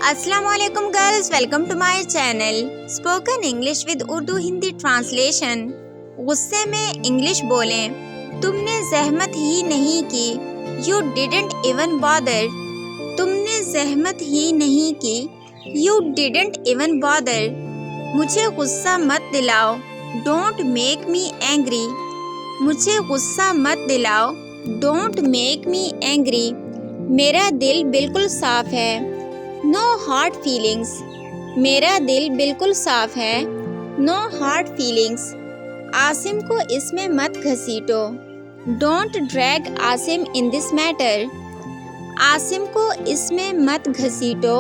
अस्सलाम वालेकुम girls, welcome to my channel spoken English with Urdu Hindi translation. गुस्से में इंग्लिश बोलें। तुमने जहमत ही नहीं की। You didn't even bother. तुमने जहमत ही नहीं की। You didn't even bother. मुझे गुस्सा मत दिलाओ। Don't make me angry. मुझे गुस्सा मत दिलाओ। Don't make me angry. मेरा दिल बिल्कुल साफ है। No hard feelings. मेरा दिल बिल्कुल साफ है। No hard feelings. आसिम को इसमें मत घसीटो। Don't drag Asim in this matter. Asim को इसमें मत घसीटो।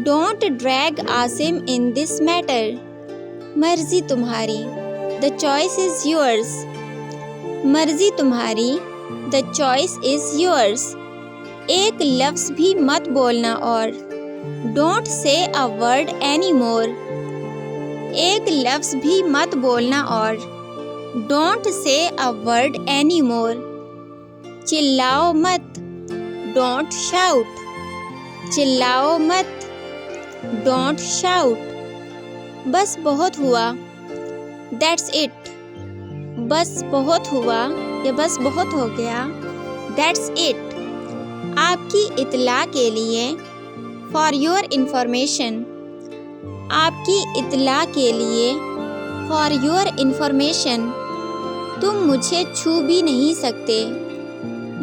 Don't drag Asim in this matter. मर्जी तुम्हारी। The choice is yours. मर्जी तुम्हारी। The choice is yours. एक लफ्ज़ भी मत बोलना और don't say a word any more. एक लफ्ज़ भी मत बोलना और don't say a word any more. चिल्लाओ मत। Don't shout. चिल्लाओ मत। Don't shout. बस बहुत हुआ। That's it. बस बहुत हुआ या बस बहुत हो गया। That's it. आपकी इत्तला के लिए। For your information. आपकी इत्तला के लिए। For your information. तुम मुझे छू भी नहीं सकते।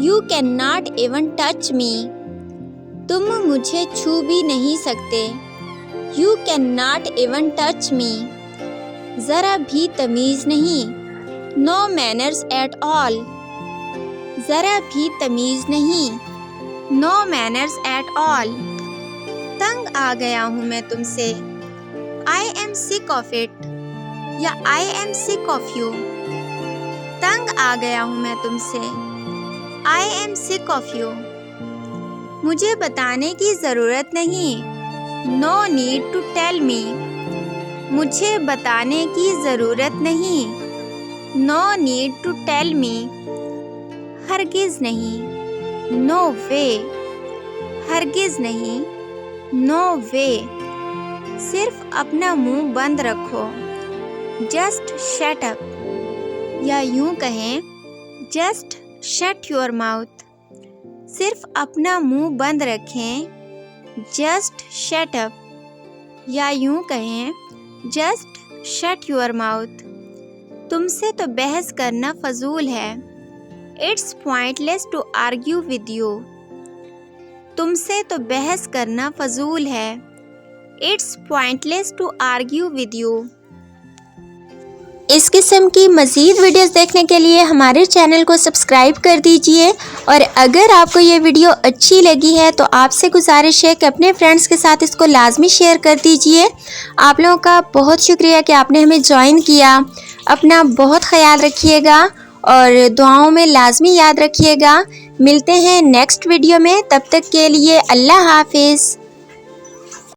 You can not even touch me. तुम मुझे छू भी नहीं सकते। You can not even touch me. ज़रा भी तमीज़ नहीं। No manners at all. ज़रा भी तमीज़ नहीं। No manners at all. तंग आ गया हूँ मैं तुमसे। I am sick of it या I am sick of you. तंग आ गया हूँ मैं तुमसे। I am sick of you. मुझे बताने की ज़रूरत नहीं। No need to tell me. मुझे बताने की ज़रूरत नहीं। No need to tell me. हरगिज़ नहीं। No way. हरगिज़ नहीं। No way. सिर्फ अपना मुंह बंद रखो। जस्ट शट अप या यूं कहें जस्ट शट योर माउथ। सिर्फ अपना मुंह बंद रखें। जस्ट शट अप या यूं कहें जस्ट शट योर माउथ। तुमसे तो बहस करना फजूल है। It's pointless to argue with you. तुमसे तो बहस करना फजूल है। It's pointless to argue with you. इस किस्म की मज़ीद वीडियोस देखने के लिए हमारे चैनल को सब्सक्राइब कर दीजिए। और अगर आपको ये वीडियो अच्छी लगी है तो आपसे गुजारिश है कि अपने फ्रेंड्स के साथ इसको लाजमी शेयर कर दीजिए। आप लोगों का बहुत शुक्रिया कि आपने हमें ज्वाइन किया। अपना बहुत ख्याल रखिएगा और दुआओं में लाजमी याद रखिएगा। मिलते हैं नेक्स्ट वीडियो में, तब तक के लिए अल्लाह हाफिज़।